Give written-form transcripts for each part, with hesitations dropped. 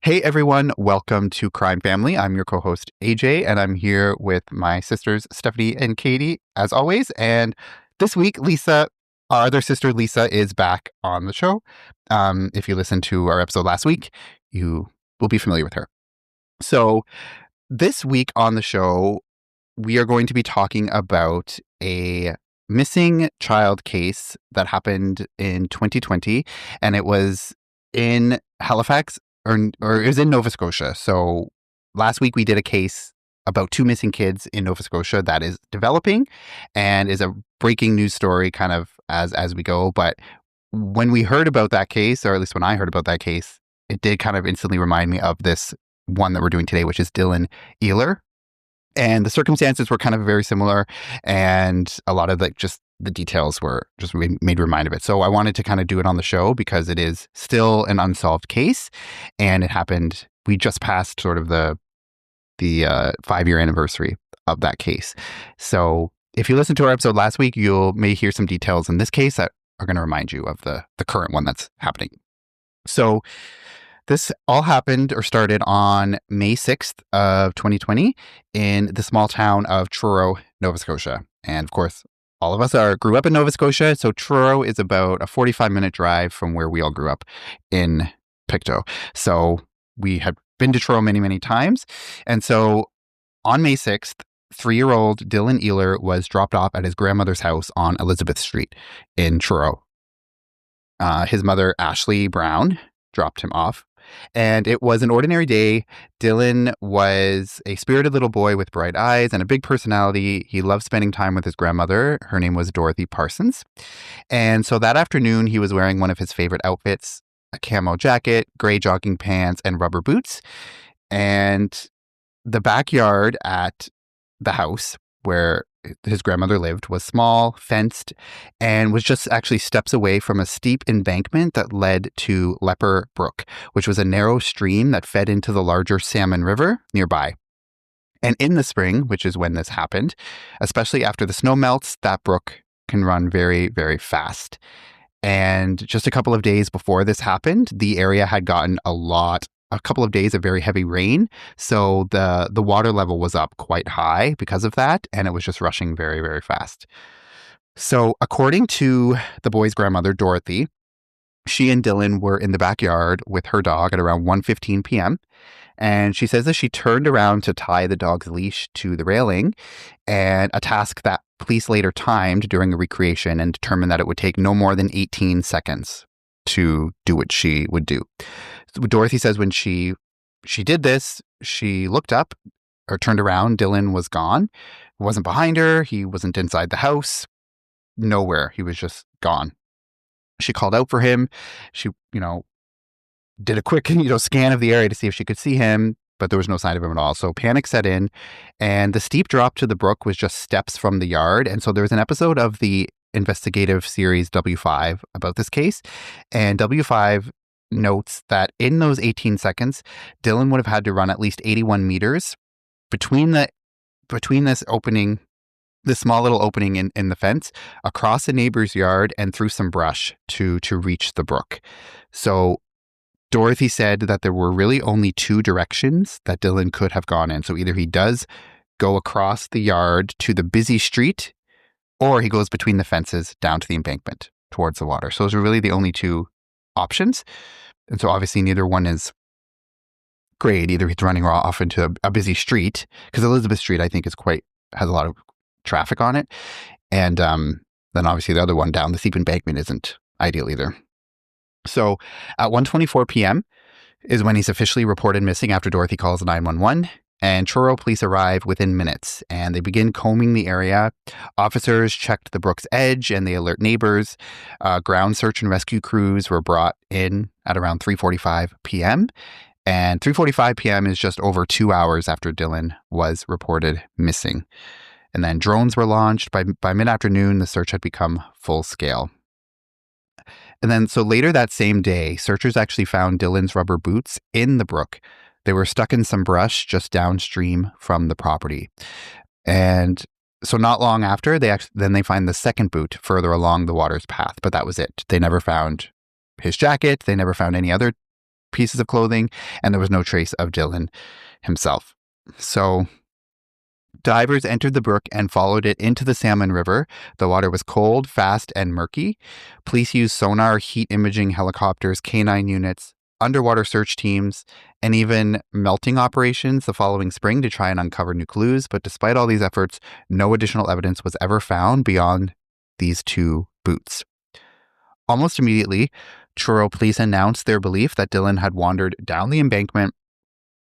Hey everyone, welcome to Crime Family. I'm your co-host AJ, and I'm here with my sisters Stephanie and Katie, as always. And this week, Lisa, our other sister Lisa, is back on the show. If you listened to our episode last week, you will be familiar with her. So this week on the show, we are going to be talking about a missing child case that happened in 2020, and it was in Halifax, or it was in Nova Scotia. So last week we did a case about two missing kids in Nova Scotia that is developing and is a breaking news story kind of as we go. But when we heard about that case, or at least when I heard about that case, it did kind of instantly remind me of this one that we're doing today, which is Dylan Ehler. And the circumstances were kind of very similar, and a lot of just the details were just made remind of it. So I wanted to kind of do it on the show because it is still an unsolved case, and it happened. We just passed sort of the 5-year anniversary of that case. So if you listened to our episode last week, you may hear some details in this case that are going to remind you of the current one that's happening. So this all happened or started on May 6th of 2020 in the small town of Truro, Nova Scotia. And of course, all of us grew up in Nova Scotia. So Truro is about a 45-minute drive from where we all grew up in Pictou. So we had been to Truro many, many times. And so on May 6th, 3-year-old Dylan Ehler was dropped off at his grandmother's house on Elizabeth Street in Truro. His mother, Ashley Brown, dropped him off. And it was an ordinary day. Dylan was a spirited little boy with bright eyes and a big personality. He loved spending time with his grandmother. Her name was Dorothy Parsons. And so that afternoon, he was wearing one of his favorite outfits, a camo jacket, gray jogging pants, and rubber boots. And the backyard at the house where his grandmother lived was small, fenced, and was just actually steps away from a steep embankment that led to Leper Brook, which was a narrow stream that fed into the larger Salmon River nearby. And in the spring, which is when this happened, especially after the snow melts, that brook can run very, very fast. And just a couple of days before this happened, the area had gotten a couple of days of very heavy rain. So the water level was up quite high because of that, and it was just rushing very, very fast. So according to the boy's grandmother, Dorothy, she and Dylan were in the backyard with her dog at around 1:15 p.m. And she says that she turned around to tie the dog's leash to the railing, and a task that police later timed during a recreation and determined that it would take no more than 18 seconds to do what she would do. So Dorothy says when she did this, she looked up or turned around. Dylan was gone. He wasn't behind her. He wasn't inside the house. Nowhere. He was just gone. She called out for him. She, did a quick, scan of the area to see if she could see him, but there was no sign of him at all. So panic set in, and the steep drop to the brook was just steps from the yard. And so there was an episode of the investigative series W5 about this case, and W5 notes that in those 18 seconds, Dylan would have had to run at least 81 meters between this opening, this small little opening in the fence, across a neighbor's yard and through some brush to reach the brook. So Dorothy said that there were really only two directions that Dylan could have gone in. So either he does go across the yard to the busy street, or he goes between the fences down to the embankment towards the water. So those are really the only two options. And so obviously neither one is great. Either he's running off into a busy street, because Elizabeth Street, I think, has a lot of traffic on it. And then obviously the other one down the steep embankment isn't ideal either. So at 1:24 p.m. is when he's officially reported missing after Dorothy calls 911. And Truro police arrive within minutes, and they begin combing the area. Officers checked the brook's edge, and they alert neighbors. Ground search and rescue crews were brought in at around 3:45 p.m. And 3:45 p.m. is just over 2 hours after Dylan was reported missing. And then drones were launched. By mid-afternoon, the search had become full scale. And then so later that same day, searchers actually found Dylan's rubber boots in the brook. They were stuck in some brush just downstream from the property. And so not long after, they find the second boot further along the water's path, but that was it. They never found his jacket. They never found any other pieces of clothing, and there was no trace of Dylan himself. So divers entered the brook and followed it into the Salmon River. The water was cold, fast, and murky. Police used sonar, heat imaging helicopters, canine units, underwater search teams, and even melting operations the following spring to try and uncover new clues. But despite all these efforts, no additional evidence was ever found beyond these 2 boots. Almost immediately, Truro police announced their belief that Dylan had wandered down the embankment,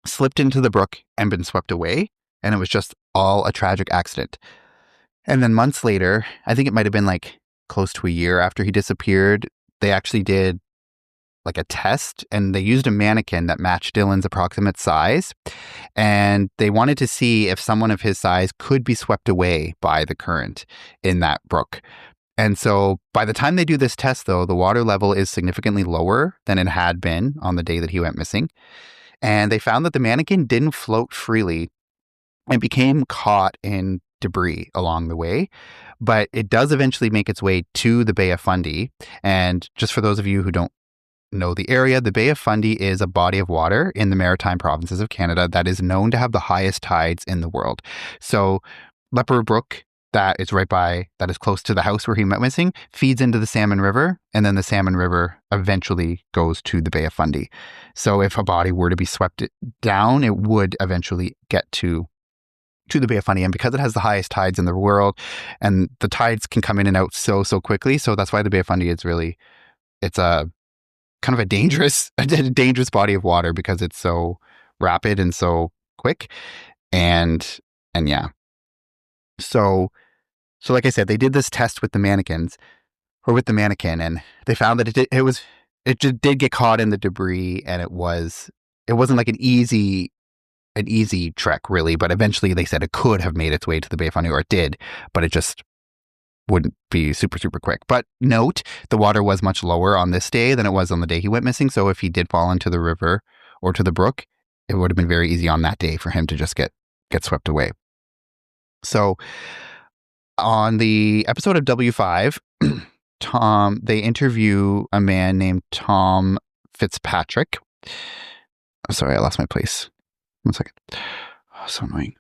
slipped into the brook, and been swept away, and it was just all a tragic accident. And then months later, I think it might have been like close to a year after he disappeared, they actually did like a test, and they used a mannequin that matched Dylan's approximate size. And they wanted to see if someone of his size could be swept away by the current in that brook. And so by the time they do this test, though, the water level is significantly lower than it had been on the day that he went missing. And they found that the mannequin didn't float freely and became caught in debris along the way. But it does eventually make its way to the Bay of Fundy. And just for those of you who don't know the area, the Bay of Fundy is a body of water in the maritime provinces of Canada that is known to have the highest tides in the world. So Leper Brook, that is close to the house where he went missing, feeds into the Salmon River, and then the Salmon River eventually goes to the Bay of Fundy. So if a body were to be swept down, it would eventually get to the Bay of Fundy. And because it has the highest tides in the world, and the tides can come in and out so quickly, so that's why the Bay of Fundy is it's a kind of a dangerous body of water because it's so rapid and so quick. And yeah. So like I said, they did this test with the mannequin, and they found that it just did get caught in the debris, and it wasn't like an easy trek really, but eventually they said it could have made its way to the Bay of Fundy, or it did, but it just wouldn't be super quick. But note, the water was much lower on this day than it was on the day he went missing. So if he did fall into the river or to the brook, it would have been very easy on that day for him to just get swept away. So on the episode of W5, they interview a man named Tom Fitzpatrick. I'm sorry, I lost my place. 1 second. Oh, so annoying.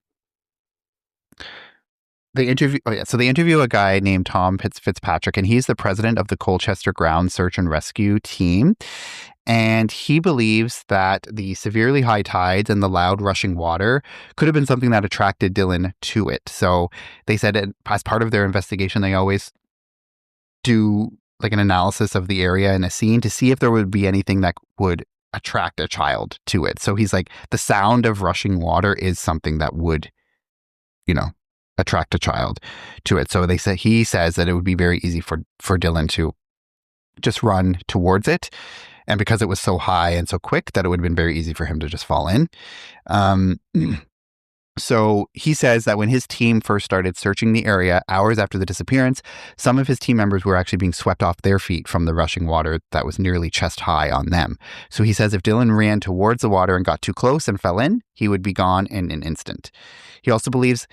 They interview a guy named Tom Fitzpatrick, and he's the president of the Colchester Ground Search and Rescue Team. And he believes that the severely high tides and the loud rushing water could have been something that attracted Dylan to it. So they said as part of their investigation, they always do like an analysis of the area and a scene to see if there would be anything that would attract a child to it. So he's like, the sound of rushing water is something that would, attract a child to it. So he says that it would be very easy for Dylan to just run towards it. And because it was so high and so quick, that it would have been very easy for him to just fall in. So he says that when his team first started searching the area hours after the disappearance, some of his team members were actually being swept off their feet from the rushing water that was nearly chest high on them. So he says if Dylan ran towards the water and got too close and fell in, he would be gone in an instant. He also believes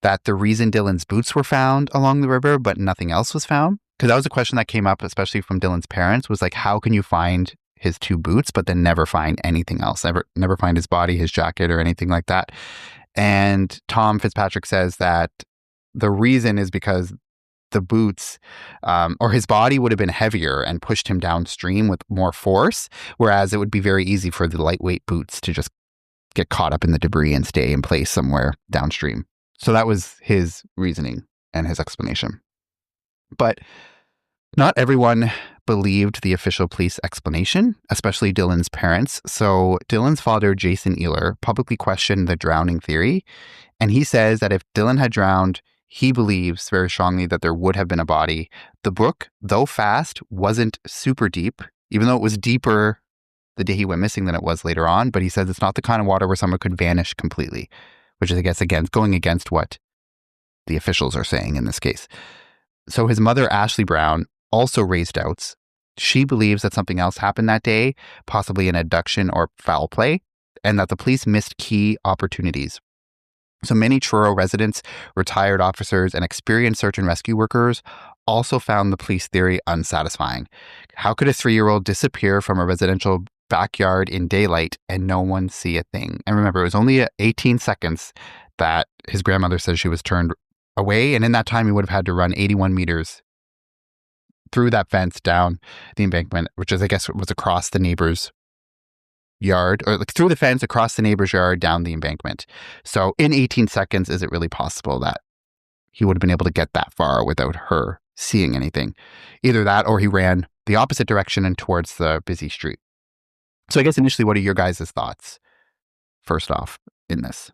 that the reason Dylan's boots were found along the river, but nothing else was found, because that was a question that came up, especially from Dylan's parents, was like, how can you find his 2 boots, but then never find anything else, never find his body, his jacket, or anything like that? And Tom Fitzpatrick says that the reason is because the boots or his body would have been heavier and pushed him downstream with more force, whereas it would be very easy for the lightweight boots to just get caught up in the debris and stay in place somewhere downstream. So that was his reasoning and his explanation. But not everyone believed the official police explanation, especially Dylan's parents. So Dylan's father, Jason Ehler, publicly questioned the drowning theory. And he says that if Dylan had drowned, he believes very strongly that there would have been a body. The brook, though fast, wasn't super deep, even though it was deeper the day he went missing than it was later on. But he says it's not the kind of water where someone could vanish completely, which is, I guess, again, going against what the officials are saying in this case. So his mother, Ashley Brown, also raised doubts. She believes that something else happened that day, possibly an abduction or foul play, and that the police missed key opportunities. So many Truro residents, retired officers, and experienced search and rescue workers also found the police theory unsatisfying. How could a 3-year-old disappear from a residential backyard in daylight and no one see a thing. And remember, it was only 18 seconds that his grandmother says she was turned away. And in that time, he would have had to run 81 meters through that fence down the embankment, which is, I guess, was across the neighbor's yard, or like through the fence, across the neighbor's yard, down the embankment. So in 18 seconds, is it really possible that he would have been able to get that far without her seeing anything? Either that, or he ran the opposite direction and towards the busy street. So I guess initially, what are your guys' thoughts, first off, in this?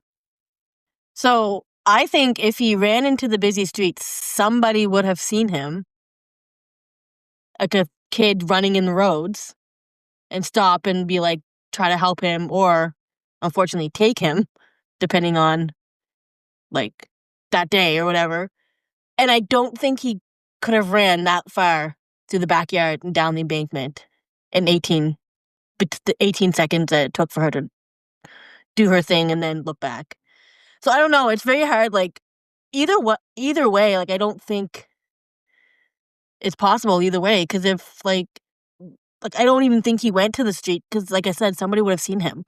So I think if he ran into the busy street, somebody would have seen him, like a kid running in the roads, and stop and be like, try to help him, or unfortunately take him, depending on like that day or whatever. And I don't think he could have ran that far through the backyard and down the embankment in 18 seconds that it took for her to do her thing and then look back. So I don't know. It's very hard. Like either way, like I don't think it's possible either way. Because if like I don't even think he went to the street because, like I said, somebody would have seen him.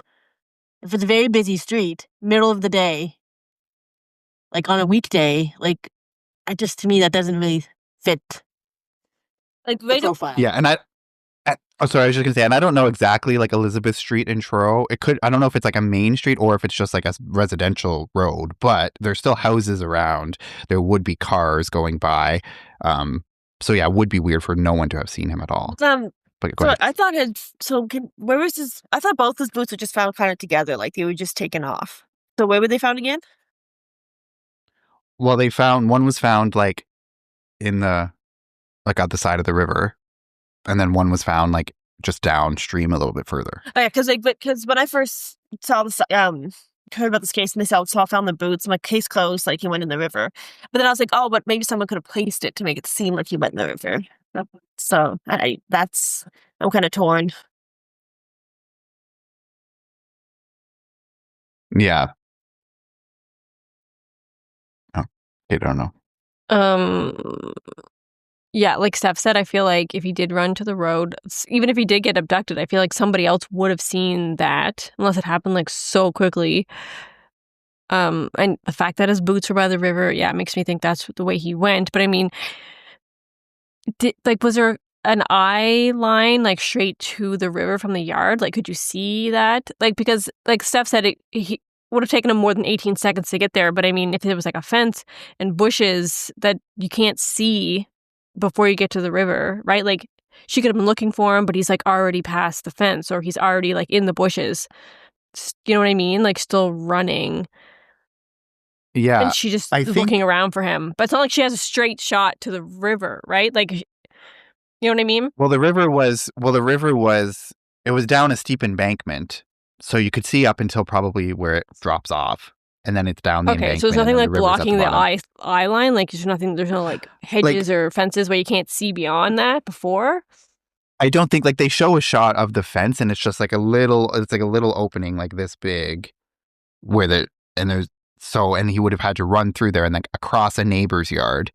If it's a very busy street, middle of the day, like on a weekday, like to me that doesn't really fit. Like the profile. Yeah, and oh, sorry, I was just gonna say, and I don't know exactly like Elizabeth Street in Truro. I don't know if it's like a main street or if it's just like a residential road, but there's still houses around. There would be cars going by. So yeah, it would be weird for no one to have seen him at all. But go ahead. I thought where was his? I thought both his boots were just found kind of together, like they were just taken off. So where were they found again? Well, one was found like in the like at the side of the river, and then one was found like just downstream a little bit further. Oh, yeah, because when I first saw this, heard about this case and they found the boots, I'm like, case closed, like he went in the river. But then I was like, oh, but maybe someone could have placed it to make it seem like he went in the river. So I'm kind of torn. Yeah. Oh, I don't know. Yeah, like Steph said, I feel like if he did run to the road, even if he did get abducted, I feel like somebody else would have seen that, unless it happened like so quickly. And the fact that his boots were by the river, yeah, it makes me think that's the way he went. But I mean, was there an eye line like straight to the river from the yard? Like, could you see that? Like, because like Steph said, he would have taken him more than 18 seconds to get there. But I mean, if there was like a fence and bushes that you can't see before you get to the river, right? Like, she could have been looking for him, but he's like already past the fence, or he's already like in the bushes. You know what I mean? Like, still running. Yeah. And she just is looking around for him. But it's not like she has a straight shot to the river, right? Like, you know what I mean? Well, the river was, it was down a steep embankment. So you could see up until probably where it drops off. And then it's down the embankment. Okay, so there's nothing like blocking the eye line? Like, there's no like hedges or fences where you can't see beyond that before? I don't think, like, they show a shot of the fence and it's just like a little opening like this big and he would have had to run through there and like across a neighbor's yard.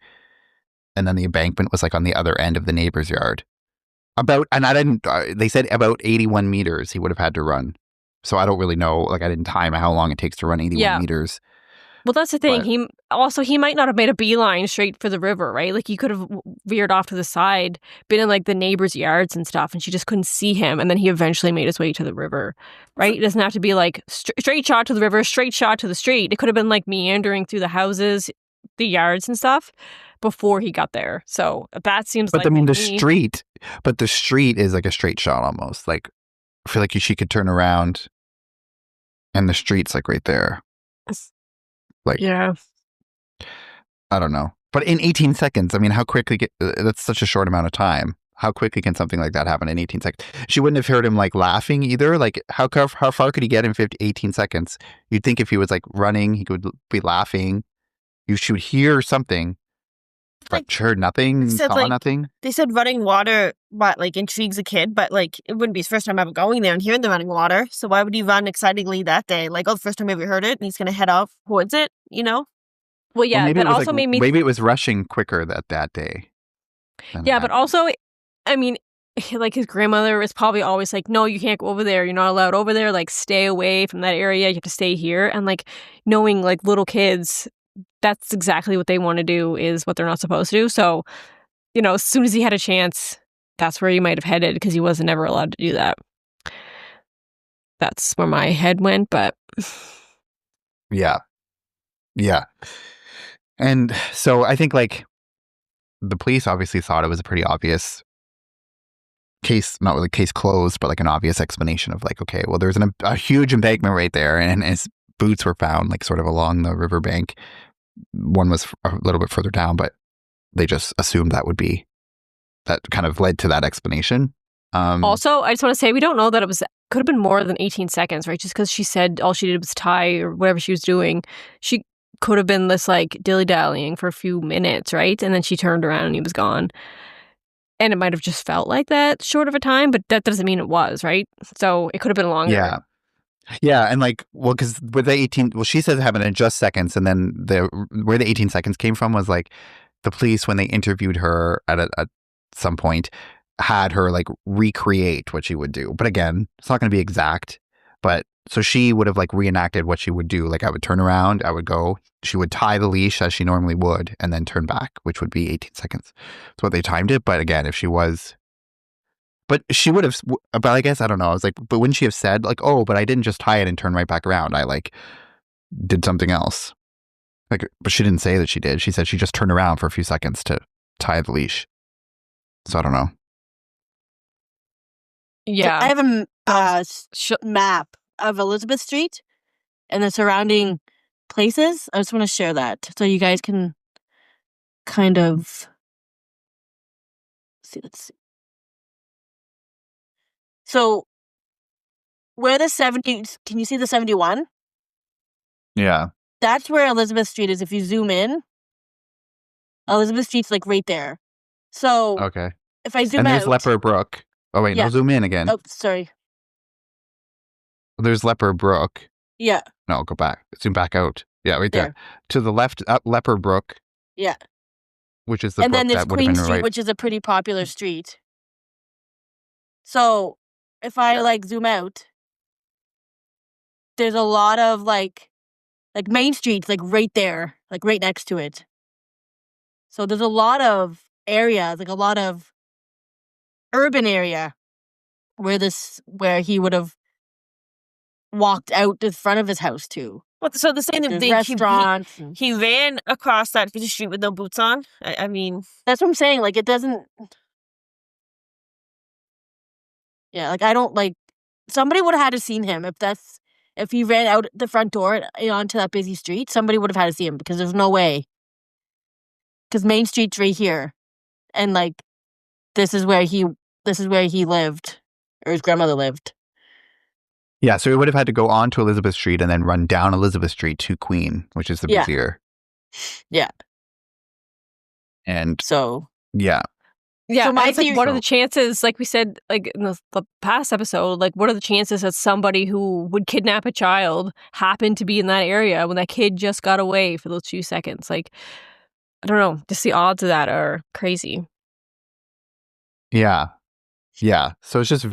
And then the embankment was like on the other end of the neighbor's yard. They said about 81 meters he would have had to run. So I don't really know, like I didn't time how long it takes to run 81 meters. Well, that's the thing. He might not have made a beeline straight for the river, right? Like, he could have veered off to the side, been in like the neighbors' yards and stuff, and she just couldn't see him. And then he eventually made his way to the river, right? It doesn't have to be like straight shot to the river, straight shot to the street. It could have been like meandering through the houses, the yards and stuff before he got there. So that seems like. But I mean, the street is like a straight shot almost. Like, I feel like she could turn around and the street's like right there. Like, yeah, I don't know. But in 18 seconds, I mean, how quickly that's such a short amount of time. How quickly can something like that happen in 18 seconds? She wouldn't have heard him like laughing either. Like, how far could he get in 18 seconds? You'd think if he was like running, he could be laughing. You should hear something. But heard nothing, saw nothing. They said running water, like intrigues a kid, but like it wouldn't be his first time ever going there and hearing the running water. So why would he run excitingly that day? Like, the first time he ever heard it, and he's going to head off towards it, you know? Well, yeah, maybe that also made me. Maybe it was rushing quicker that day. Yeah, but also, I mean, like his grandmother is probably always like, no, you can't go over there. You're not allowed over there. Like, stay away from that area. You have to stay here. And like knowing like little kids, that's exactly what they want to do is what they're not supposed to do. So, as soon as he had a chance, that's where he might have headed because he wasn't ever allowed to do that. That's where my head went, but Yeah. Yeah. And so I think like the police obviously thought it was a pretty obvious case, not really case closed, but like an obvious explanation of like, okay, well, there's a huge embankment right there, and his boots were found like sort of along the riverbank. One was a little bit further down, but they just assumed that kind of led to that explanation. Also, I just want to say we don't know that could have been more than 18 seconds, right? Just because she said all she did was tie or whatever she was doing. She could have been this like dilly-dallying for a few minutes, right? And then she turned around and he was gone. And it might have just felt like that short of a time, but that doesn't mean it was, right? So it could have been longer. Yeah. Yeah, and like, well, because with the 18, well, she says it happened in just seconds, and then where the 18 seconds came from was like the police, when they interviewed her at some point, had her like recreate what she would do. But again, it's not going to be exact. But so she would have like reenacted what she would do. Like I would turn around, I would go, she would tie the leash as she normally would, and then turn back, which would be 18 seconds. That's what they timed it. But again, if she was, but she would have, but I guess, I don't know. I was like, but wouldn't she have said like, oh, but I didn't just tie it and turn right back around. I like did something else. Like, but she didn't say that she did. She said she just turned around for a few seconds to tie the leash. So I don't know. Yeah. I have a map of Elizabeth Street and the surrounding places. I just want to share that so you guys can kind of see. Let's see. So where the 70, can you see the 71? Yeah. That's where Elizabeth Street is. If you zoom in, Elizabeth Street's like right there. So okay. If I zoom out. And there's out, Leper Brook. Oh, wait, no, zoom in again. Oh, sorry. There's Leper Brook. Yeah. No, go back. Zoom back out. Yeah, right there. To the left, up Leper Brook. Yeah. Which is the and brook then there's that would Queen have been Street, right. which is a pretty popular street. So if I like zoom out, there's a lot of like Main Street's like right there, like right next to it. So there's a lot of areas, like a lot of urban area where he would have walked out the front of his house to. Well, so the same thing. Restaurants. He ran across that busy street with no boots on. I mean, that's what I'm saying. Like it doesn't. Yeah, like I don't like. Somebody would have had to seen him if he ran out the front door onto that busy street. Somebody would have had to see him because there's no way. Because Main Street's right here, and like this is where he lived, or his grandmother lived. Yeah, so he would have had to go on to Elizabeth Street and then run down Elizabeth Street to Queen, which is the busier. Yeah. And so yeah. Yeah, so my theory, what are the chances, like we said, like in the past episode, like what are the chances that somebody who would kidnap a child happened to be in that area when that kid just got away for those few seconds? Like, I don't know, just the odds of that are crazy. Yeah. Yeah. So it's just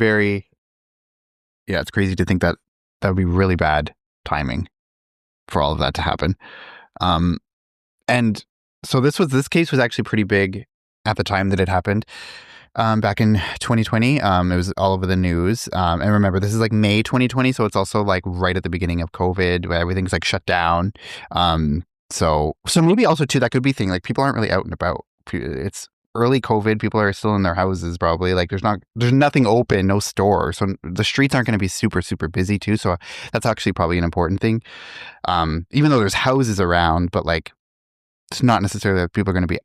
it's crazy to think that would be really bad timing for all of that to happen. And so this case was actually pretty big at the time that it happened. Back in 2020, it was all over the news. And remember, this is like May 2020, so it's also like right at the beginning of COVID, where everything's like shut down. So maybe also too, that could be thing. Like people aren't really out and about. It's early COVID. People are still in their houses probably. Like there's nothing open, no store. So the streets aren't going to be super, super busy too. So that's actually probably an important thing. Even though there's houses around, but like it's not necessarily that people are going to be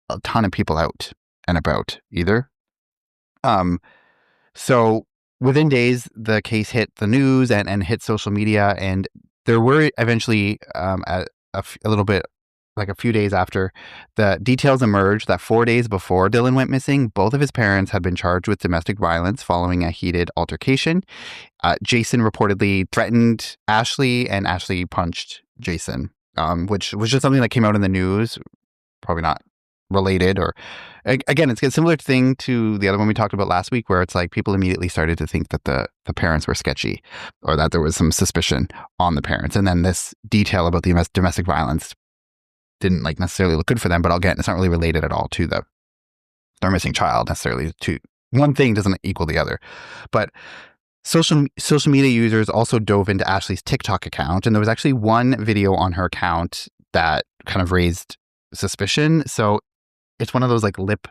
a ton of people out and about either. So within days, the case hit the news and hit social media, and there were eventually a little bit, like a few days after, the details emerged that 4 days before Dylan went missing, both of his parents had been charged with domestic violence following a heated altercation. Jason reportedly threatened Ashley, and Ashley punched Jason, which was just something that came out in the news. Probably not related, or again, it's a similar thing to the other one we talked about last week, where it's like people immediately started to think that the parents were sketchy, or that there was some suspicion on the parents, and then this detail about the domestic violence didn't like necessarily look good for them. But again, it's not really related at all to their missing child necessarily. To one thing doesn't equal the other. But social media users also dove into Ashley's TikTok account, and there was actually one video on her account that kind of raised suspicion. So it's one of those like lip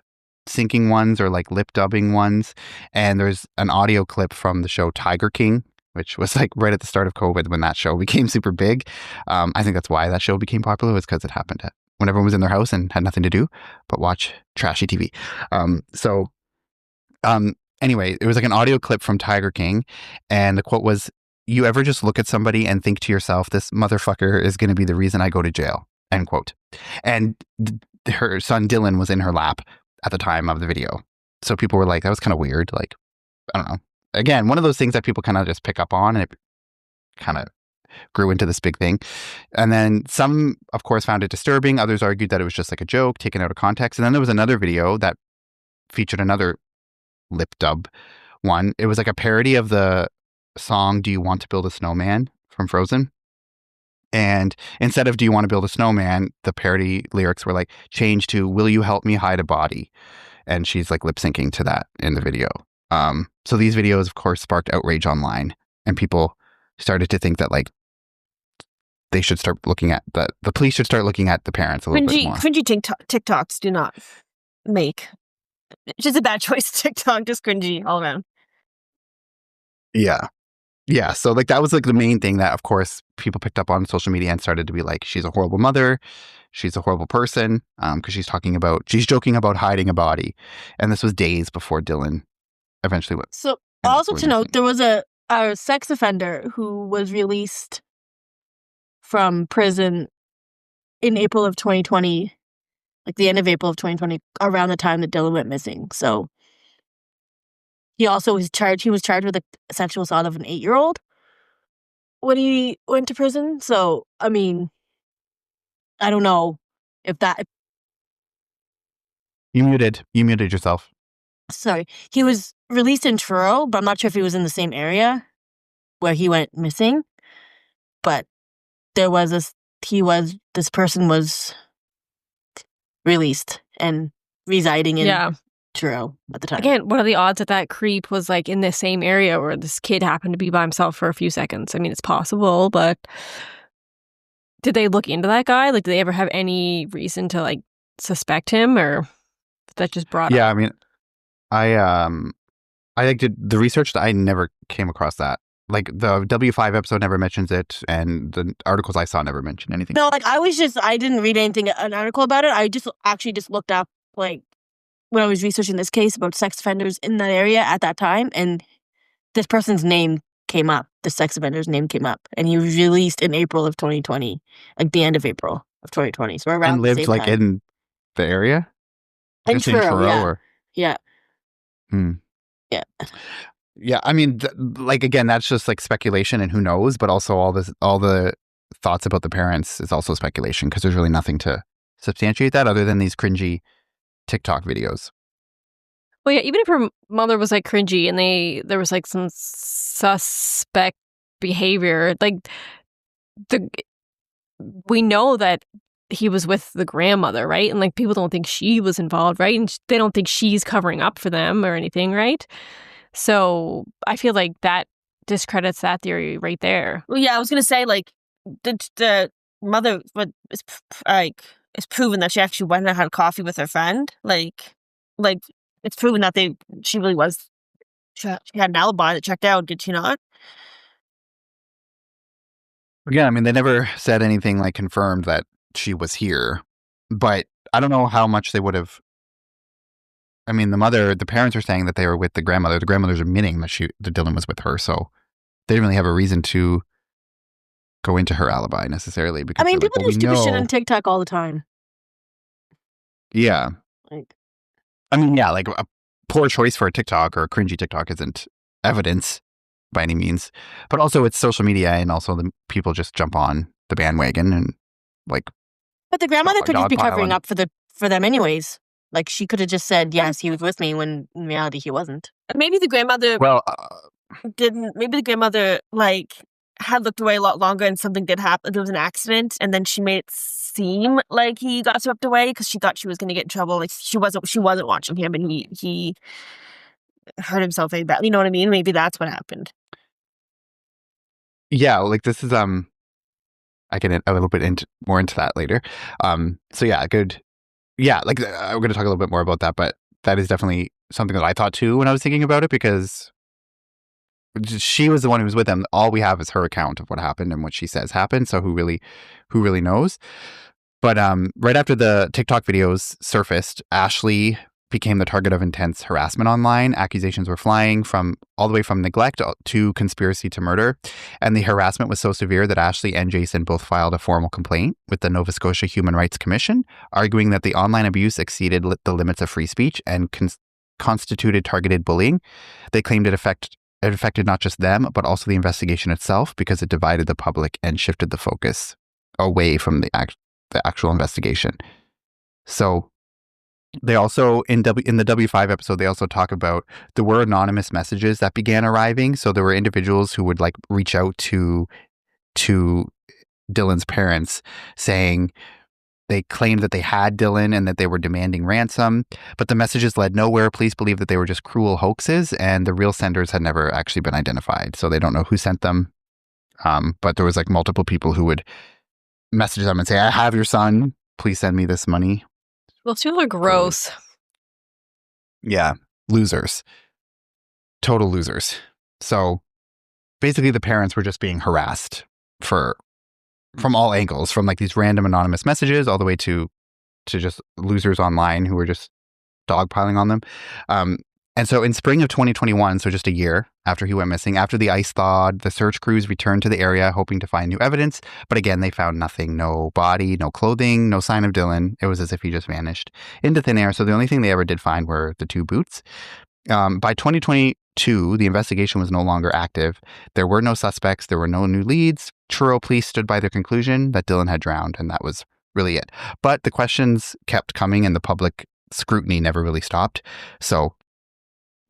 syncing ones or like lip dubbing ones. And there's an audio clip from the show Tiger King, which was like right at the start of COVID when that show became super big. I think that's why that show became popular, was because it happened when everyone was in their house and had nothing to do but watch trashy TV. Anyway, it was like an audio clip from Tiger King. And the quote was, "You ever just look at somebody and think to yourself, this motherfucker is going to be the reason I go to jail," end quote. And her son Dylan was in her lap at the time of the video. So people were like, that was kind of weird. Like, I don't know. Again, one of those things that people kind of just pick up on, and it kind of grew into this big thing. And then some, of course, found it disturbing. Others argued that it was just like a joke taken out of context. And then there was another video that featured another lip dub one. It was like a parody of the song "Do You Want to Build a Snowman" from Frozen. And instead of "Do you want to build a snowman," the parody lyrics were like changed to "Will you help me hide a body?" And she's like lip syncing to that in the video. So these videos, of course, sparked outrage online, and people started to think that like they should start looking at the police should start looking at the parents a little bit more. Cringy TikToks do not make. It's just a bad choice. TikTok, just cringy all around. Yeah. Yeah, so like that was like the main thing that, of course, people picked up on social media and started to be like, she's a horrible mother, she's a horrible person, because she's joking about hiding a body, and this was days before Dylan eventually went. So also to note, there was a sex offender who was released from prison in April of 2020, like the end of April of 2020, around the time that Dylan went missing. So he also was charged. He was charged with a sexual assault of an 8-year-old when he went to prison. So, I mean, I don't know if that. You muted yourself. Sorry, he was released in Truro, but I'm not sure if he was in the same area where he went missing. But there was this person was released and residing in Truro at the time. Again, what are the odds that creep was like in the same area where this kid happened to be by himself for a few seconds? I mean, it's possible, but did they look into that guy? Like, did they ever have any reason to like suspect him, or that just brought up? Yeah, I mean, I like did the research that I never came across that. Like the W5 episode never mentions it, and the articles I saw never mentioned anything. No, like I didn't read an article about it. I just looked up like when I was researching this case about sex offenders in that area at that time, and this person's name came up. The sex offender's name came up, and he was released in April of 2020, like the end of April of 2020. So around and lived the same like time. in the area. In Truro, yeah. Or? Yeah. Yeah. Yeah, I mean, like again, that's just like speculation, and who knows. But also, all the thoughts about the parents is also speculation, because there's really nothing to substantiate that other than these cringy TikTok videos. Well, yeah, even if her mother was like cringy and there was like some suspect behavior, like we know that he was with the grandmother, right? And like people don't think she was involved, right? And they don't think she's covering up for them or anything, right? So I feel like that discredits that theory right there. Well, yeah, I was gonna say like the mother, but it's proven that she actually went and had coffee with her friend. Like it's proven that she really was. She had an alibi that checked out. Did she not? Again, I mean, they never said anything like confirmed that she was here, but I don't know how much they would have. I mean, the parents are saying that they were with the grandmother. The grandmother's admitting that Dylan was with her, so they didn't really have a reason to go into her alibi necessarily. Because I mean, people do stupid shit on TikTok all the time. Yeah. I mean, yeah, like a poor choice for a TikTok or a cringy TikTok isn't evidence by any means, but also it's social media, and also the people just jump on the bandwagon and like. But the grandmother could just be covering up for for them anyways. Like, she could have just said, yes, he was with me, when in reality he wasn't. Maybe the grandmother Well, didn't. Maybe the grandmother like had looked away a lot longer, and something did happen. There was an accident, and then she made it seem like he got swept away because she thought she was going to get in trouble. Like she wasn't watching him, and he hurt himself very badly. You know what I mean? Maybe that's what happened. yeah, like this is I get a little bit more into that later. So yeah, good. Yeah, like I'm going to talk a little bit more about that, but that is definitely something that I thought too when I was thinking about it, because she was the one who was with him. All we have is her account of what happened and what she says happened. So who really knows? But right after the TikTok videos surfaced, Ashley became the target of intense harassment online. Accusations were flying from all the way from neglect to conspiracy to murder. And the harassment was so severe that Ashley and Jason both filed a formal complaint with the Nova Scotia Human Rights Commission, arguing that the online abuse exceeded the limits of free speech and constituted targeted bullying. They claimed it affected not just them, but also the investigation itself, because it divided the public and shifted the focus away from the actual investigation. So they also, in the W5 episode, they also talk about there were anonymous messages that began arriving. So there were individuals who would like reach out to Dylan's parents saying they claimed that they had Dylan and that they were demanding ransom, but the messages led nowhere. Police believe that they were just cruel hoaxes, and the real senders had never actually been identified. So they don't know who sent them. But there was like multiple people who would message them and say, I have your son. Please send me this money. Those people are gross. Yeah. Losers. Total losers. So basically the parents were just being harassed from all angles, from like these random anonymous messages all the way to just losers online who were just dogpiling on them. And so in spring of 2021, so just a year after he went missing, after the ice thawed, the search crews returned to the area hoping to find new evidence. But again, they found nothing, no body, no clothing, no sign of Dylan. It was as if he just vanished into thin air. So the only thing they ever did find were the 2 boots. By 2022, the investigation was no longer active. There were no suspects. There were no new leads. Truro Police stood by their conclusion that Dylan had drowned, and that was really it. But the questions kept coming, and the public scrutiny never really stopped. So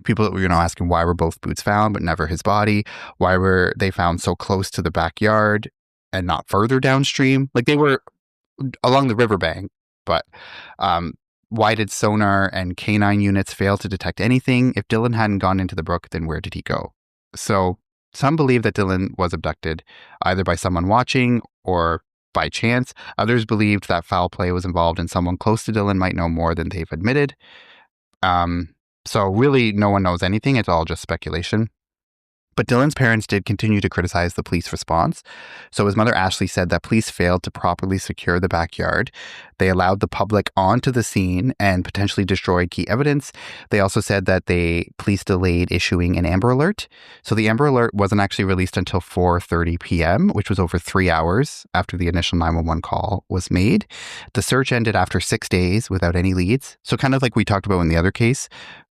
people were, asking why were both boots found, but never his body? Why were they found so close to the backyard and not further downstream? Like they were along the riverbank, but why did sonar and canine units fail to detect anything? If Dylan hadn't gone into the brook, then where did he go? So some believe that Dylan was abducted either by someone watching or by chance. Others believed that foul play was involved and someone close to Dylan might know more than they've admitted. So really, no one knows anything. It's all just speculation. But Dylan's parents did continue to criticize the police response. So his mother, Ashley, said that police failed to properly secure the backyard. They allowed the public onto the scene and potentially destroyed key evidence. They also said that police delayed issuing an Amber Alert. So the Amber Alert wasn't actually released until 4:30 p.m., which was over 3 hours after the initial 911 call was made. The search ended after 6 days without any leads. So kind of like we talked about in the other case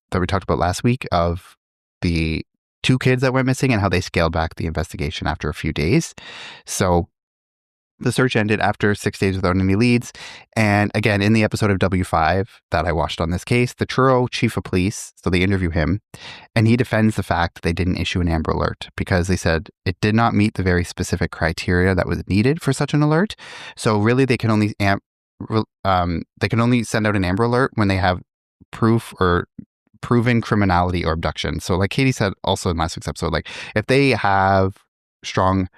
that we talked about last week of the 2 kids that went missing and how they scaled back the investigation after a few days. So the search ended after 6 days without any leads. And again, in the episode of W5 that I watched on this case, the Truro chief of police, so they interview him, and he defends the fact that they didn't issue an Amber Alert because they said it did not meet the very specific criteria that was needed for such an alert. So really, they can only send out an Amber Alert when they have proof or proven criminality or abduction. So like Katie said also in last week's episode, like if they have strong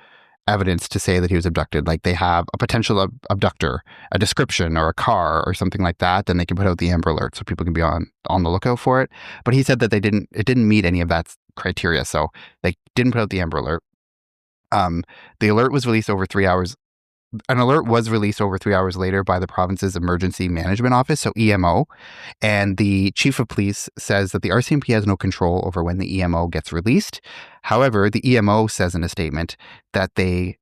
evidence to say that he was abducted, like they have a potential abductor, a description or a car or something like that, then they can put out the Amber Alert so people can be on the lookout for it. But he said that it didn't meet any of that criteria. So they didn't put out the Amber Alert. The alert was released over 3 hours. An alert was released over 3 hours later by the province's Emergency Management Office, so EMO, and the chief of police says that the RCMP has no control over when the EMO gets released. However, the EMO says in a statement that they,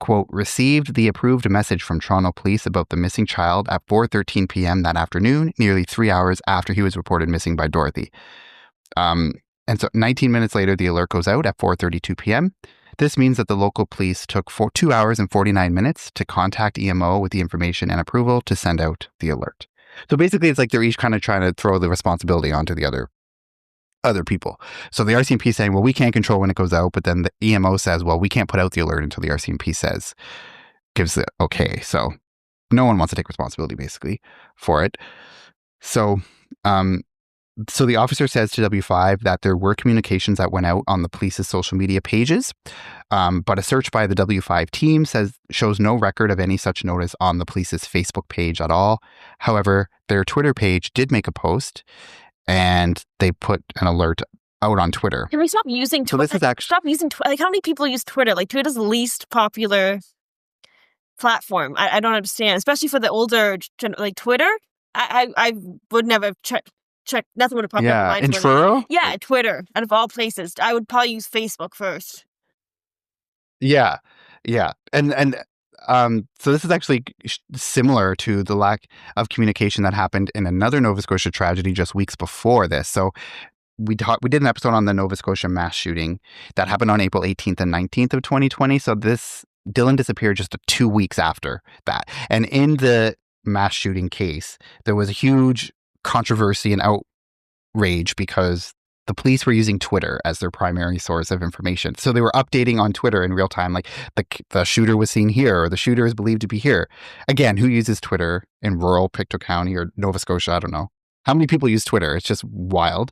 quote, received the approved message from Toronto Police about the missing child at 4:13 p.m. that afternoon, nearly 3 hours after he was reported missing by Dorothy. And so 19 minutes later, the alert goes out at 4:32 p.m. This means that the local police took 2 hours and 49 minutes to contact EMO with the information and approval to send out the alert. So basically, it's like they're each kind of trying to throw the responsibility onto the other people. So the RCMP is saying, well, we can't control when it goes out, but then the EMO says, well, we can't put out the alert until the RCMP gives it okay. So no one wants to take responsibility basically for it. So so the officer says to W5 that there were communications that went out on the police's social media pages, but a search by the W5 team shows no record of any such notice on the police's Facebook page at all. However, their Twitter page did make a post, and they put an alert out on Twitter. Can we stop using Twitter? So this is actually Stop using Twitter. Like, how many people use Twitter? Like, Twitter's the least popular platform. I don't understand, especially for the older, like Twitter. I would never check. Nothing would have popped up on my in Twitter. Truro. Yeah, Twitter. Out of all places, I would probably use Facebook first. Yeah, and so this is actually similar to the lack of communication that happened in another Nova Scotia tragedy just weeks before this. So we did an episode on the Nova Scotia mass shooting that happened on April 18th and 19th of 2020. So Dylan disappeared just 2 weeks after that, and in the mass shooting case, there was a huge controversy and outrage because the police were using Twitter as their primary source of information. So they were updating on Twitter in real time, like the shooter was seen here, or the shooter is believed to be here. Again, who uses Twitter in rural Pictou County or Nova Scotia? I don't know. How many people use Twitter? It's just wild.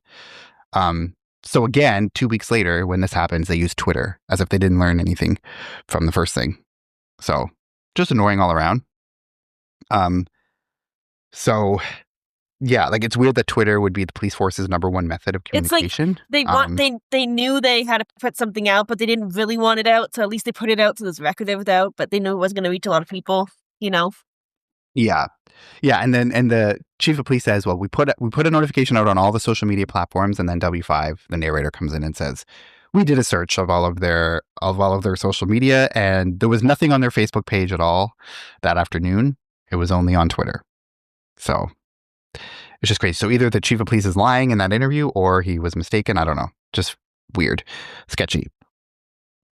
So again, 2 weeks later, when this happens, they use Twitter as if they didn't learn anything from the first thing. So just annoying all around. So yeah, like it's weird that Twitter would be the police force's number one method of communication. It's like they knew they had to put something out, but they didn't really want it out. So at least they put it out so there's a record of it out, but they knew it wasn't going to reach a lot of people, you know? Yeah. And the chief of police says, well, we put a notification out on all the social media platforms, and then W5, the narrator, comes in and says, we did a search of all of their social media, and there was nothing on their Facebook page at all that afternoon. It was only on Twitter. So it's just crazy. So either the chief of police is lying in that interview or he was mistaken. I don't know. Just weird. Sketchy.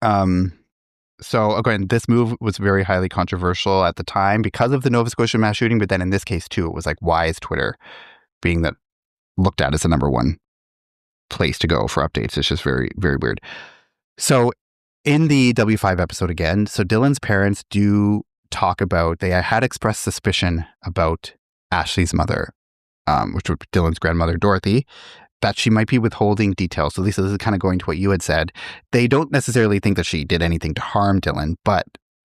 So again, this move was very highly controversial at the time because of the Nova Scotia mass shooting. But then in this case too, it was like, why is Twitter being looked at as the number one place to go for updates? It's just very, very weird. So in the W5 episode again, so Dylan's parents do talk about, they had expressed suspicion about Ashley's mother, which would be Dylan's grandmother, Dorothy, that she might be withholding details. So Lisa, this is kind of going to what you had said. They don't necessarily think that she did anything to harm Dylan, but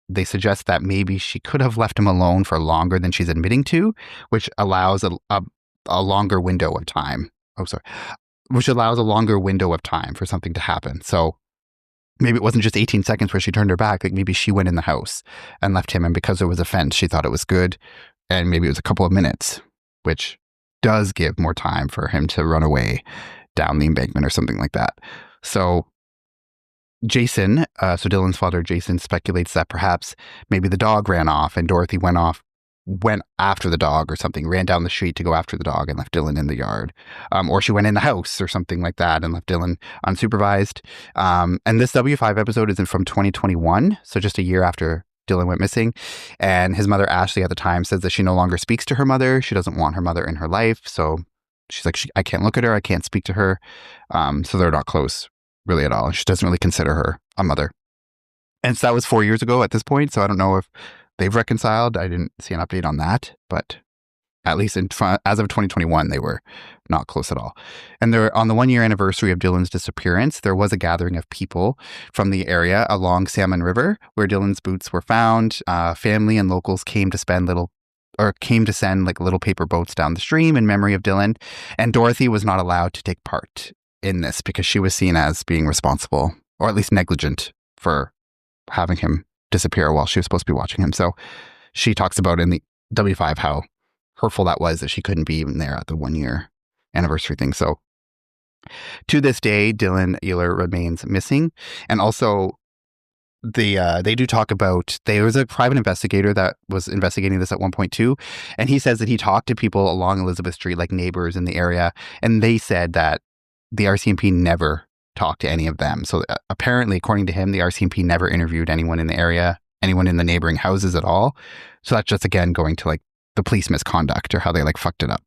they suggest that maybe she could have left him alone for longer than she's admitting to, which allows a longer window of time. Which allows a longer window of time for something to happen. So maybe it wasn't just 18 seconds where she turned her back. Like maybe she went in the house and left him, and because there was a fence, she thought it was good. And maybe it was a couple of minutes, which does give more time for him to run away down the embankment or something like that. So Jason, so Dylan's father, Jason, speculates that perhaps maybe the dog ran off and Dorothy went after the dog or something, ran down the street to go after the dog and left Dylan in the yard. Or she went in the house or something like that and left Dylan unsupervised. And this W5 episode is from 2021, so just a year after Dylan went missing. And his mother, Ashley, at the time says that she no longer speaks to her mother. She doesn't want her mother in her life. So she's like, I can't look at her. I can't speak to her. So they're not close really at all. She doesn't really consider her a mother. And so that was 4 years ago at this point. So I don't know if they've reconciled. I didn't see an update on that, but at least as of 2021, they were not close at all. And on the 1 year anniversary of Dylan's disappearance, there was a gathering of people from the area along Salmon River where Dylan's boots were found. Family and locals came to send like little paper boats down the stream in memory of Dylan. And Dorothy was not allowed to take part in this because she was seen as being responsible, or at least negligent, for having him disappear while she was supposed to be watching him. So she talks about in the W5 how hurtful that was, that she couldn't be even there at the 1 year anniversary thing. So to this day, Dylan Ehler remains missing. And also they do talk about, there was a private investigator that was investigating this at one point too. And he says that he talked to people along Elizabeth Street, like neighbors in the area. And they said that the RCMP never talked to any of them. So apparently, according to him, the RCMP never interviewed anyone in the area, anyone in the neighboring houses at all. So that's just, again, going to like the police misconduct or how they like fucked it up.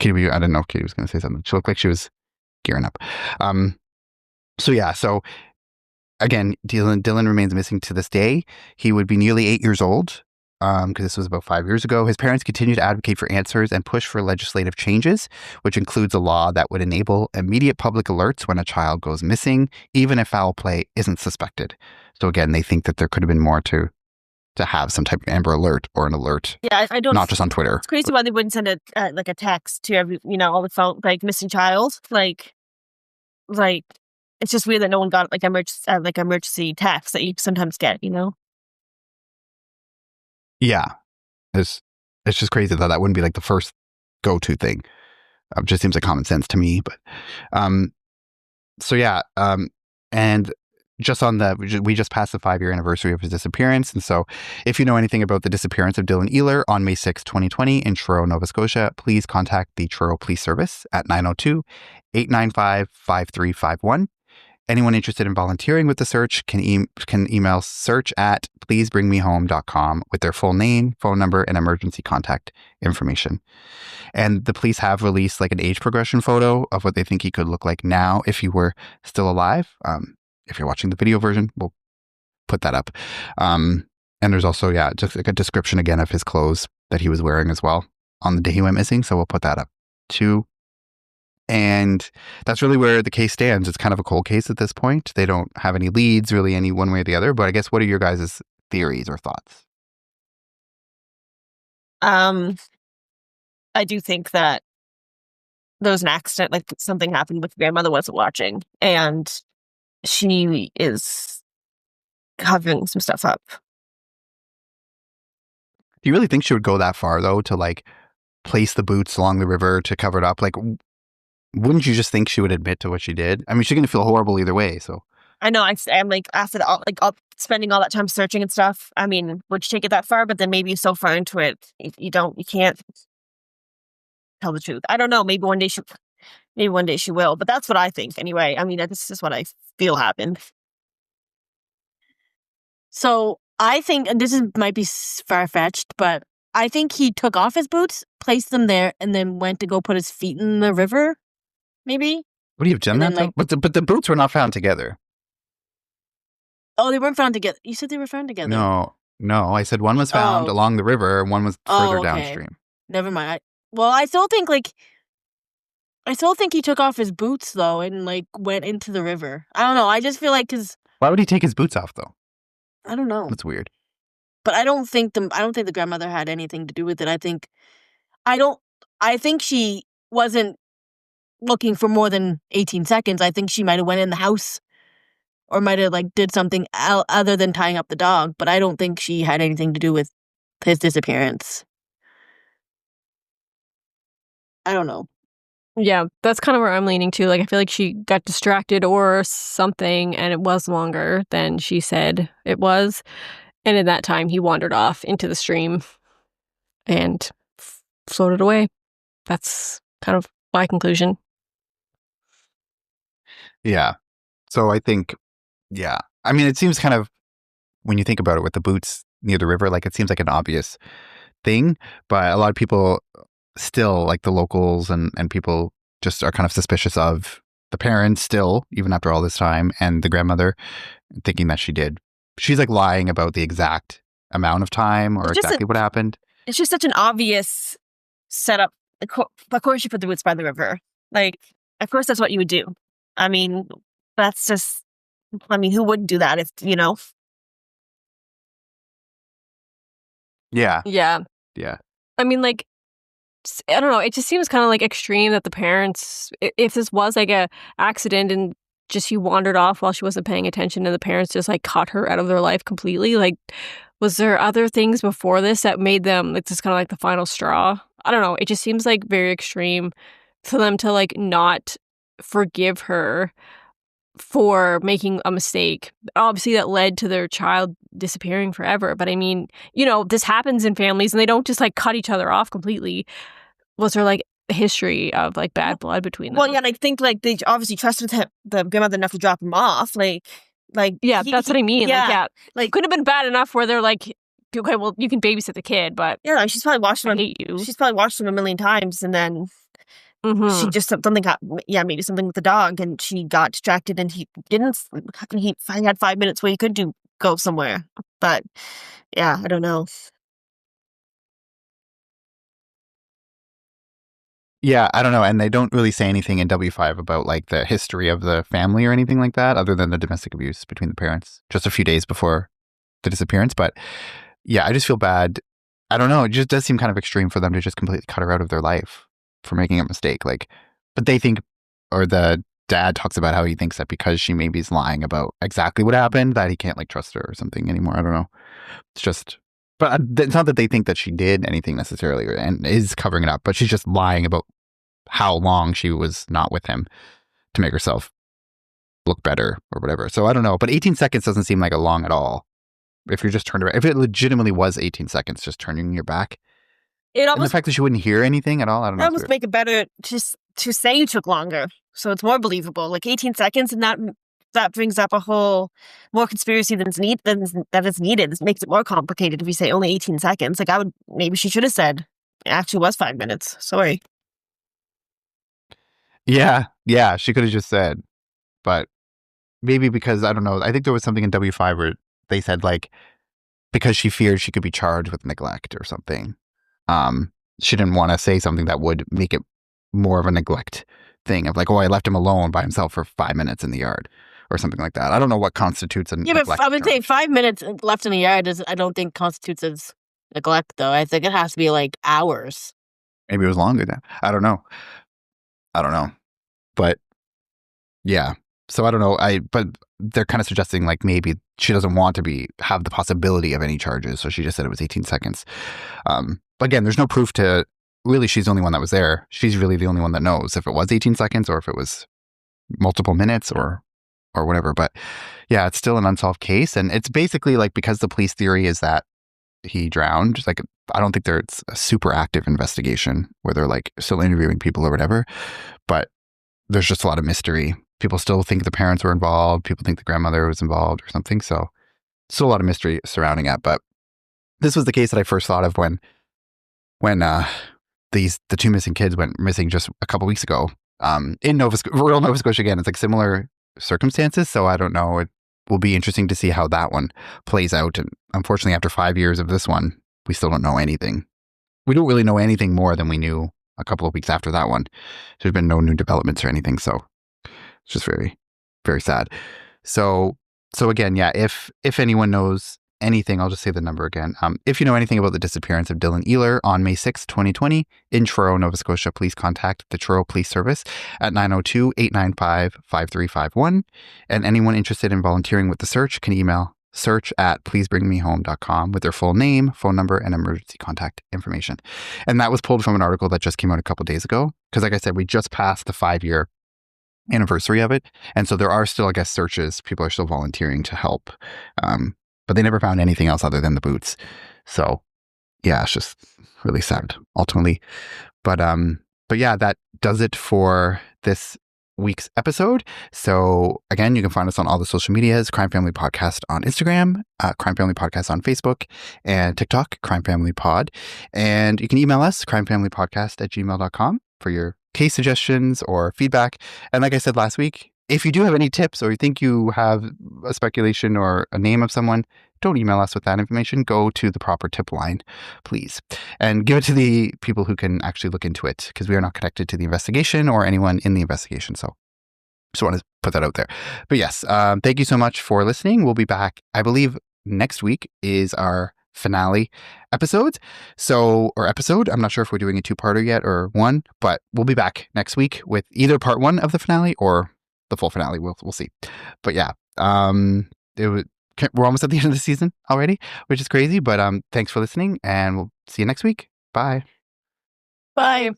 Katie, I didn't know if Katie was going to say something. She looked like she was gearing up. So again, Dylan remains missing to this day. He would be nearly 8 years old because this was about 5 years ago. His parents continue to advocate for answers and push for legislative changes, which includes a law that would enable immediate public alerts when a child goes missing, even if foul play isn't suspected. So again, they think that there could have been more to have some type of Amber Alert or an alert. Yeah, I don't. Not just on Twitter. It's crazy why they wouldn't send a text to every all the phone missing child like it's just weird that no one got emergency text that you sometimes get. Yeah, it's just crazy that wouldn't be like the first go-to thing. It just seems like common sense to me. But and just on we just passed the 5-year anniversary of his disappearance. And so if you know anything about the disappearance of Dylan Ehler on May 6, 2020 in Truro, Nova Scotia, please contact the Truro Police Service at 902-895-5351. Anyone interested in volunteering with the search can email search@pleasebringmehome.com with their full name, phone number, and emergency contact information. And the police have released like an age progression photo of what they think he could look like now if he were still alive. If you're watching the video version, we'll put that up. And there's also, just like a description again of his clothes that he was wearing as well on the day he went missing. So we'll put that up too. And that's really where the case stands. It's kind of a cold case at this point. They don't have any leads really any one way or the other. But I guess what are your guys' theories or thoughts? I do think that there was an accident, like something happened with grandmother wasn't watching. And she is covering some stuff up. Do you really think she would go that far, though, to like place the boots along the river to cover it up? Like, wouldn't you just think she would admit to what she did? I mean, she's going to feel horrible either way. So I know. I'm like, after spending all that time searching and stuff. I mean, would you take it that far? But then maybe you're so far into it, you can't tell the truth. I don't know. Maybe one day she will. But that's what I think anyway. I mean, this is what I feel happened. So I think, and might be far-fetched, but I think he took off his boots, placed them there, and then went to go put his feet in the river, maybe? Would he have done that, though? But the boots were not found together. Oh, they weren't found together. You said they were found together. No. I said one was found along the river and one was further downstream. Never mind. I still think he took off his boots, though, and like went into the river. I don't know. I just feel like Why would he take his boots off, though? I don't know. That's weird. But I don't think the grandmother had anything to do with it. I think she wasn't looking for more than 18 seconds. I think she might have went in the house or might have like did something other than tying up the dog. But I don't think she had anything to do with his disappearance. I don't know. Yeah, that's kind of where I'm leaning to. Like, I feel like she got distracted or something, and it was longer than she said it was. And in that time, he wandered off into the stream and floated away. That's kind of my conclusion. Yeah. So I think, I mean, it seems kind of, when you think about it with the boots near the river, like it seems like an obvious thing, but a lot of people still, like the locals and people just are kind of suspicious of the parents still, even after all this time, and the grandmother, thinking that she's like lying about the exact amount of time or exactly what happened. It's just such an obvious setup. Of course you put the boots by the river. Like, of course that's what you would do. I mean, who wouldn't do that if, Yeah. Yeah. Yeah. I mean, like, I don't know. It just seems kind of like extreme that the parents, if this was like a accident and just she wandered off while she wasn't paying attention and the parents just like cut her out of their life completely. Like, was there other things before this that made them, it's just kind of like the final straw? I don't know. It just seems like very extreme for them to like not forgive her for making a mistake. Obviously that led to their child disappearing forever. But I mean, this happens in families and they don't just like cut each other off completely. Was there like a history of like bad blood between them? Well, yeah, and I think like they obviously trusted the grandmother enough to drop him off. Like yeah, that's what I mean. Yeah, like could have been bad enough where they're like okay, well, you can babysit the kid, but Yeah, she's probably watched I him. hate you. She's probably watched him a million times, and then Mhm. she just something got, maybe something with the dog, and she got distracted, and he didn't. He had 5 minutes where he could go somewhere, but yeah, I don't know. Yeah, I don't know. And they don't really say anything in W5 about like the history of the family or anything like that, other than the domestic abuse between the parents just a few days before the disappearance. But yeah, I just feel bad. I don't know. It just does seem kind of extreme for them to just completely cut her out of their life for making a mistake. Like, but they think, or the dad talks about how he thinks that because she maybe is lying about exactly what happened, that he can't like trust her or something anymore. I don't know. It's just, but it's not that they think that she did anything necessarily and is covering it up, but she's just lying about how long she was not with him to make herself look better or whatever. So I don't know, but 18 seconds doesn't seem like a long at all. If you're just turned around, if it legitimately was 18 seconds, just turning your back, It and the almost fact that she wouldn't hear anything at all, I don't know. almost make it better just to say you took longer, so it's more believable. Like 18 seconds, and that brings up a whole more conspiracy that is needed. This makes it more complicated if you say only 18 seconds. Like maybe she should have said it actually was 5 minutes. Sorry. Yeah, she could have just said, but maybe because, I don't know, I think there was something in W5 where they said like, because she feared she could be charged with neglect or something. She didn't want to say something that would make it more of a neglect thing of like, oh, I left him alone by himself for 5 minutes in the yard or something like that. I don't know what constitutes a neglect. Yeah, but I would say 5 minutes left in the yard I don't think constitutes as neglect, though. I think it has to be like hours. Maybe it was longer then. I don't know. But yeah. So I don't know. But they're kind of suggesting like maybe she doesn't want to have the possibility of any charges. So she just said it was 18 seconds. But again, there's no proof to really, she's the only one that was there. She's really the only one that knows if it was 18 seconds or if it was multiple minutes or whatever. But yeah, it's still an unsolved case. And it's basically like, because the police theory is that he drowned, like, I don't think it's a super active investigation where they're like still interviewing people or whatever, but there's just a lot of mystery. People still think the parents were involved. People think the grandmother was involved or something. So still a lot of mystery surrounding it. But this was the case that I first thought of when the two missing kids went missing just a couple weeks ago. In rural Nova Scotia again. It's like similar circumstances. So I don't know. It will be interesting to see how that one plays out. And unfortunately, after 5 years of this one, we still don't know anything. We don't really know anything more than we knew a couple of weeks after that one. There's been no new developments or anything. So it's just very, very sad. So again, yeah, if anyone knows anything, I'll just say the number again. If you know anything about the disappearance of Dylan Ehler on May 6, 2020 in Truro, Nova Scotia, please contact the Truro Police Service at 902-895-5351. And anyone interested in volunteering with the search can email search@pleasebringmehome.com with their full name, phone number, and emergency contact information. And that was pulled from an article that just came out a couple days ago. Because like I said, we just passed the 5-year anniversary of it. And so there are still, I guess, searches. People are still volunteering to help. But they never found anything else other than the boots. So yeah, it's just really sad ultimately. But yeah, that does it for this week's episode. So again, you can find us on all the social medias, Crime Family Podcast on Instagram, Crime Family Podcast on Facebook and TikTok, Crime Family Pod. And you can email us, crimefamilypodcast@gmail.com for your case suggestions or feedback. And like I said last week, if you do have any tips or you think you have a speculation or a name of someone, don't email us with that information. Go to the proper tip line, please. And give it to the people who can actually look into it, because we are not connected to the investigation or anyone in the investigation. So just want to put that out there. But yes, thank you so much for listening. We'll be back, I believe next week is our finale episode. I'm not sure if we're doing a 2-parter yet or one, but we'll be back next week with either part 1 of the finale or the full finale. We'll see. But yeah, we're almost at the end of the season already, which is crazy. But thanks for listening, and we'll see you next week. Bye. Bye.